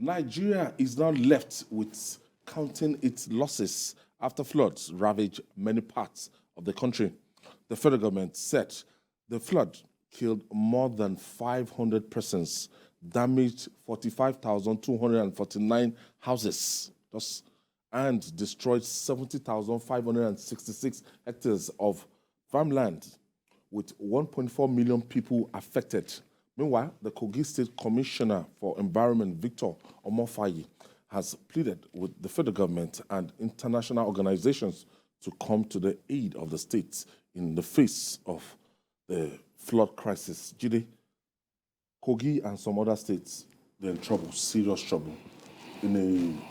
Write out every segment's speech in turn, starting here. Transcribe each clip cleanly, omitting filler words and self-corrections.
Nigeria is now left with counting its losses after floods ravaged many parts of the country. The federal government said the flood killed more than 500 persons, damaged 45,249 houses, and destroyed 70,566 hectares of farmland, with 1.4 million people affected. Meanwhile, the Kogi State Commissioner for Environment, Victor Omofaye, has pleaded with the federal government and international organizations to come to the aid of the states in the face of the flood crisis. Jide, Kogi and some other states, they're in trouble, serious trouble. In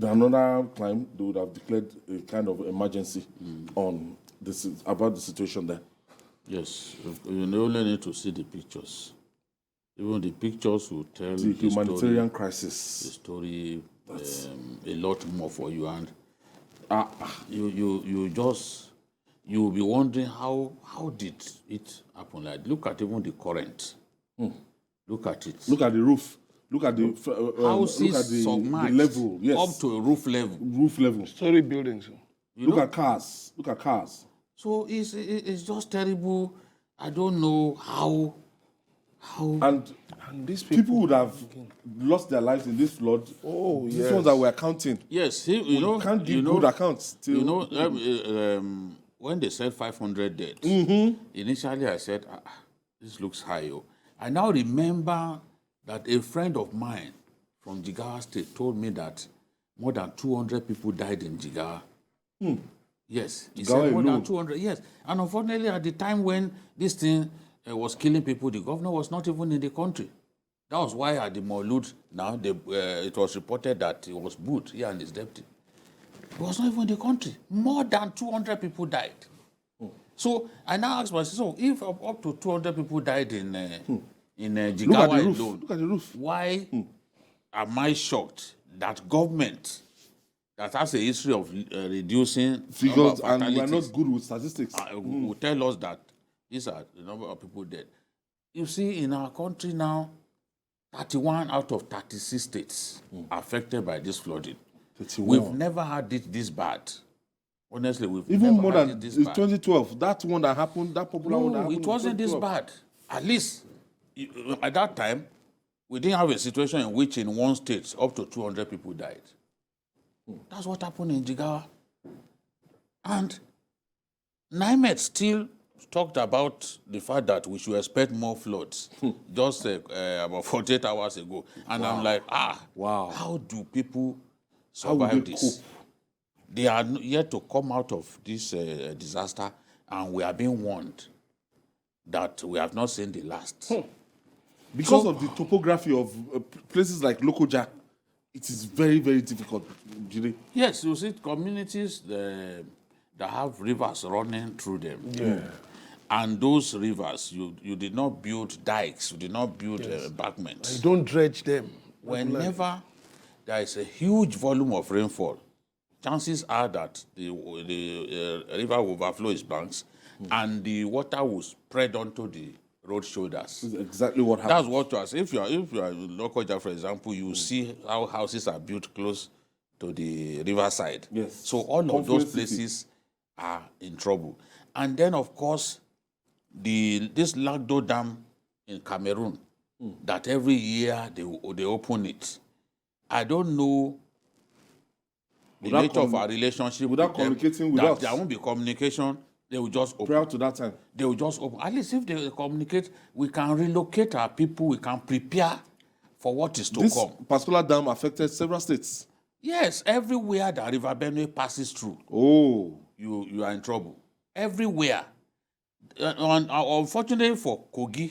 another time, they would have declared a kind of emergency on this about the situation there. Yes, you only need to see the pictures. Even the pictures will tell the humanitarian crisis. The story a lot more for you, and you'll be wondering how did it happen? Like, look at even the current. Look at it. Look at the roof. Look at the houses look at the level. Yes, up to a roof level. Roof level. Story buildings. Look at cars. Look at cars. So it's just terrible. I don't know how. And these people would have lost their lives in this flood. Oh, yes. These ones that we're counting. Yes, you can't give good accounts. You know, when they said 500 dead, initially I said, this looks high. I now remember that a friend of mine from Jigawa State told me that more than 200 people died in Jigawa. Yes, he said more than 200, yes. And unfortunately, at the time when this thing was killing people, the governor was not even in the country. That was why at the Maulud now, it was reported that he was boot, he and his deputy. He was not even in the country. More than 200 people died. So I now ask myself, so if up to 200 people died in Jigawa alone, look at the roof. Why am I shocked that government that has a history of reducing figures, and we are not good with statistics, will tell us that these are the number of people dead? You see, in our country now, 31 out of 36 states affected by this flooding. 31. We've never had it this bad. Honestly, we've even never more had than it this bad. 2012. That one that happened, that popular one that happened. It wasn't this bad. At least at that time, we didn't have a situation in which in one state up to 200 people died. That's what happened in Jigawa. And NIMET still talked about the fact that we should expect more floods just about 48 hours ago. And I'm like, how do people survive this? They are yet to come out of this disaster, and we are being warned that we have not seen the last. Because of the topography of places like Lokoja, it is very, very difficult. Yes, you see communities that have rivers running through them. Yeah. And those rivers, you did not build dikes, you did not build embankments. You don't dredge them. Whenever there is a huge volume of rainfall, chances are that the river will overflow its banks and the water will spread onto the road shoulders. This is exactly what happens. That's what was. If you are in Lokoja, for example, you see how houses are built close to the riverside. Yes. So all of those places are in trouble. And then, of course, this Lagdo Dam in Cameroon, that every year they open it. I don't know the nature of our relationship without with communicating with that us. There won't be communication. They will just open. Prior to that time. They will just open. At least if they communicate, we can relocate our people. We can prepare for what is to come. This particular dam affected several states. Yes, everywhere the River Benue passes through. Oh. You are in trouble. Everywhere. Unfortunately for Kogi,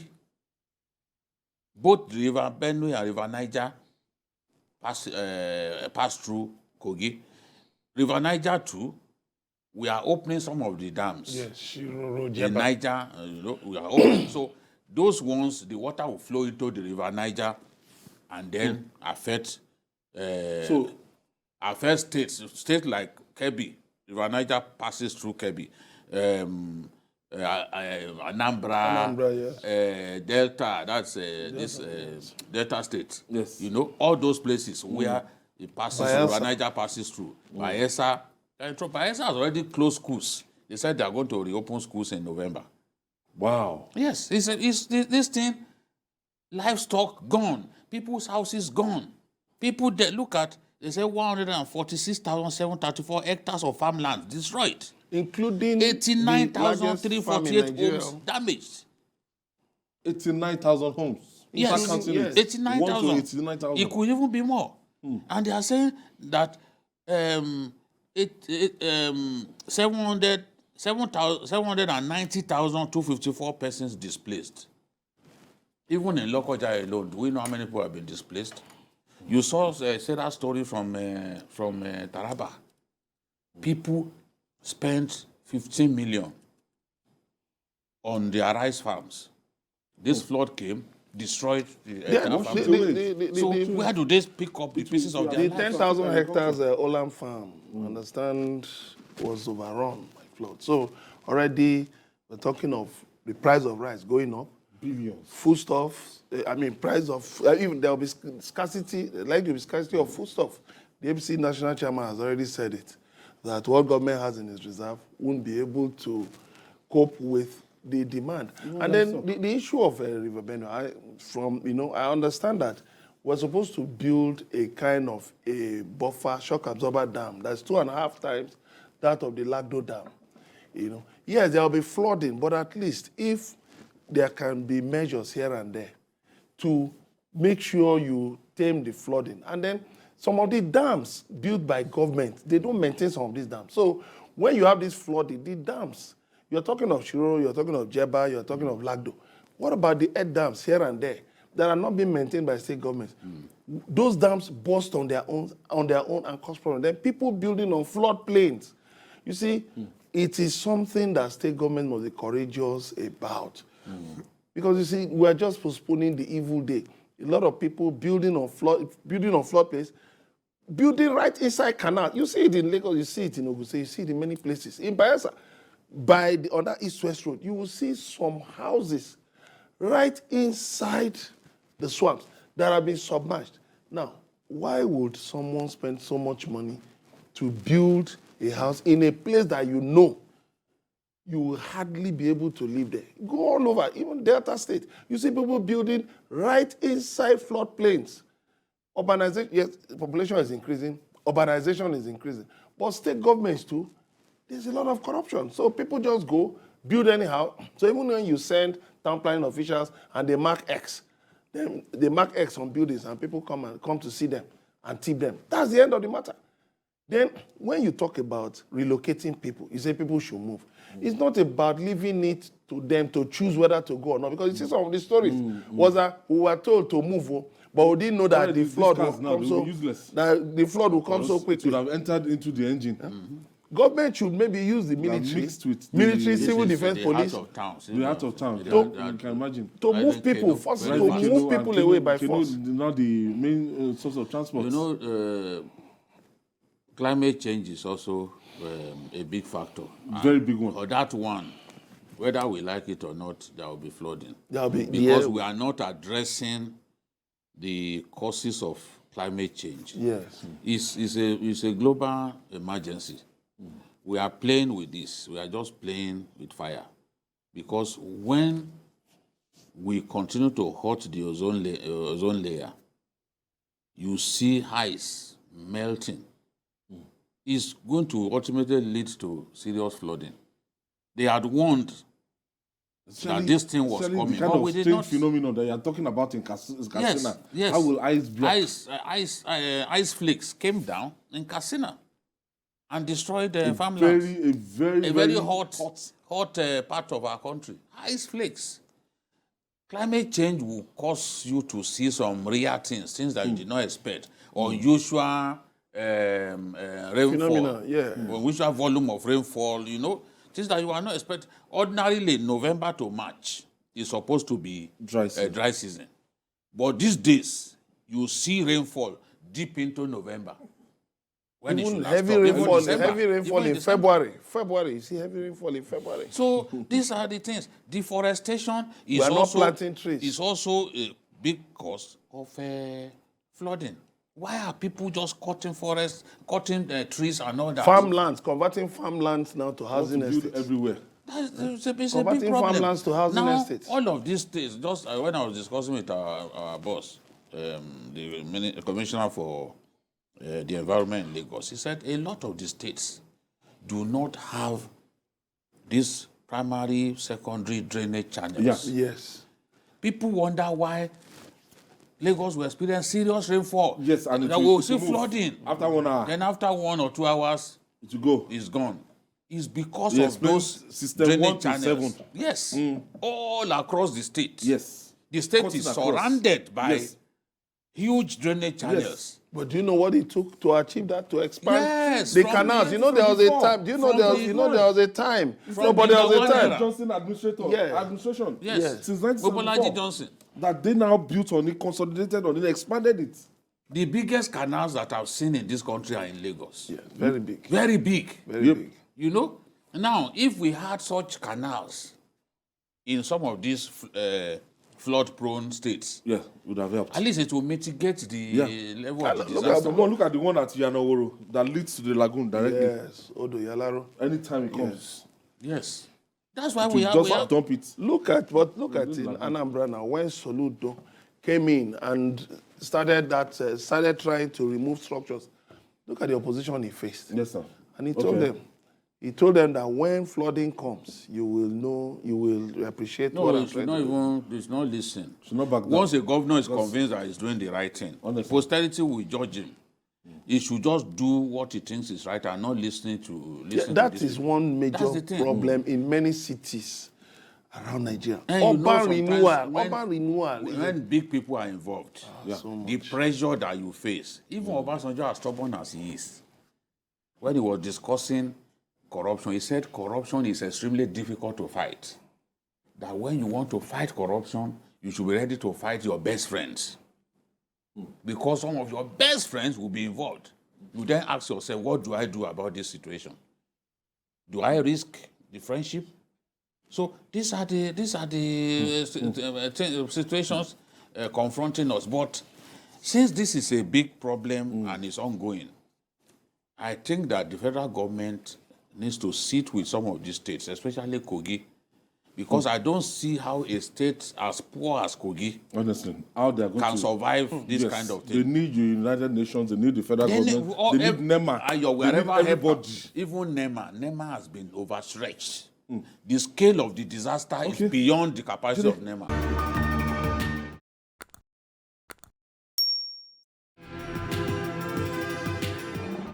both the River Benue and River Niger pass through Kogi. River Niger too, we are opening some of the dams. Yes, in Niger, we are opening. So those ones, the water will flow into the River Niger and then affect states like Kebbi. River Niger passes through Kebbi. Anambra, yes. Delta, that's Delta State. Yes. You know, all those places where it passes Bayelsa. through, Niger passes through. Bayelsa, Bayelsa has already closed schools. They said they are going to reopen schools in November. Wow. Yes, it's this thing, livestock gone, people's houses gone. People that look at, they say 146,734 hectares of farmland destroyed. Including 89,348 homes homes damaged. 89,000 homes. Yes, Counting yes. it. 89,000. 89,000. It could even be more. And they are saying that 790,254 persons displaced. Even in Lokoja alone, do we know how many people have been displaced? You saw say that story from Taraba. People spent 15 million on their rice farms. This flood came, destroyed the entire farm. So where do they pick up the pieces of their The lives? 10,000 hectares Olam farm, understand, was overrun by flood. So already we're talking of the price of rice going up. Billions. Foodstuffs, price of, even there will be scarcity, like there will be scarcity of foodstuff. The ABC national chairman has already said it, that what government has in its reserve won't be able to cope with the demand. And then the issue of River Benue, I understand that we're supposed to build a kind of a buffer shock absorber dam that's 2.5 times that of the Lagdo Dam. Yes, there will be flooding, but at least if there can be measures here and there to make sure you tame the flooding. And then some of the dams built by government, they don't maintain some of these dams. So when you have this flooding, the dams, you're talking of Shiro, you're talking of Jeba, you're talking of Lagdo. What about the head dams here and there that are not being maintained by state governments? Those dams burst on their own and cause problems. Then people building on floodplains. You see, it is something that state government must be courageous about. Because you see, we are just postponing the evil day. A lot of people building on floodplains, building right inside canal. You see it in Lagos, you see it in Ogun State, you see it in many places. In Bayelsa, on that East-West Road, you will see some houses right inside the swamps that have been submerged. Now, why would someone spend so much money to build a house in a place that you know you will hardly be able to live there? Go all over, even Delta State. You see people building right inside floodplains. Urbanization, yes, population is increasing, urbanization is increasing. But state governments too, there's a lot of corruption. So people just go, build anyhow. So even when you send town planning officials and they mark X, then they mark X on buildings and people come to see them and tip them. That's the end of the matter. Then when you talk about relocating people, you say people should move. It's not about leaving it to them to choose whether to go or not. Because you see some of the stories was that we were told to move, but we didn't know that the flood will come so the flood will come so quickly. It would have entered into the engine. Government should maybe use the military, mixed with military, civil defense, police, Heart of towns, The heart of town. You can imagine. to move people, force to move people away by force. Not the main source of transport. You know, climate change is also a big factor. Very big one. Or that one, whether we like it or not, there will be flooding. Because we are not addressing the causes of climate change. Yes. It's a global emergency. We are playing with this. We are just playing with fire. Because when we continue to hurt the ozone layer, you see ice melting. It's going to ultimately lead to serious flooding. They had warned that this thing was coming. The kind but of we did strange not. phenomenon that you are talking about in Katsina. Yes. How will ice block? Ice flakes came down in Katsina and destroyed the farmlands. A very hot part of our country. Ice flakes. Climate change will cause you to see some rare things that you did not expect. Unusual rainfall. Unusual volume of rainfall, things that you are not expecting. Ordinarily, November to March is supposed to be Dry dry season. But these days, you see rainfall deep into November. when it Even should have heavy stopped. Even rainfall, December. heavy rainfall Even in December. February. February, you see heavy rainfall in February. So these are the things. Deforestation is are not also planting trees. is also a big cause of flooding. Why are people just cutting forests, cutting trees and all that? Farmlands, converting farmlands now to housing To build estates. everywhere. It's a big Converting problem. farmlands to housing now, estates. all of these things, just when I was discussing with our boss, the commissioner for the environment in Lagos, he said a lot of the states do not have these primary, secondary drainage channels. Yeah. Yes. People wonder why Lagos will experience serious rainfall. Yes, and that will see flooding. After 1 hour, Then after 1 or 2 hours, it will go. it's gone. It's because He of explained those system drainage 1 to channels. 7. Yes, all across the state. Yes. The state Cutting is across. surrounded by Yes. huge drainage channels. Yes. But do you know what it took to achieve that, to expand Yes, the from canals? the- You know there was a from time. Do you know from there was? the- You know there was a time. From No, but the there was a Gowon time. era. Johnson Yeah. administration. Yes. Yes. Since Bobolaji 1974. Johnson. That they now built on it, consolidated on it, expanded it. The biggest canals that I've seen in this country are in Lagos. Yeah, very big. Very big. Very Yep. big. You know? Now, if we had such canals in some of these flood-prone states, Yeah, would have helped. at least it will mitigate the Yeah. level of the Look disaster. at the one at Yanoworo that leads to the lagoon directly. Yes, Odo Yalaro. Anytime it comes, Yes. That's why to we have... just dump it. Look at in Anambra now when Soludo came in and started trying to remove structures. Look at the opposition he faced. Yes, sir. And he told them that when flooding comes, you will appreciate No, what they I'm should trying not to do. even, they should not listen. Should not back down. Once a governor is convinced that he's doing the right thing, Honestly. posterity will judge him. He should just do what he thinks is right and not listening to Yeah, to that these is people. one That's major the thing. problem in many cities around Nigeria. And you know, Urban sometimes renewal. When big people are involved, so the pressure that you face, even Obasanjo, as stubborn as he is, when he was discussing corruption, he said corruption is extremely difficult to fight. That when you want to fight corruption, you should be ready to fight your best friends. Because some of your best friends will be involved. You then ask yourself, what do I do about this situation? Do I risk the friendship? So these are the situations confronting us. But since this is a big problem and it's ongoing, I think that the federal government needs to sit with some of these states, especially Kogi, because I don't see how a state as poor as Kogi Honestly, how they are going can to survive this Yes, kind of They thing. need the United Nations. They need the federal They need- government. all- They need ev- NEMA. Ayo, They need wherever everybody. even NEMA has been overstretched. The scale of the disaster is Okay. beyond the capacity of NEMA.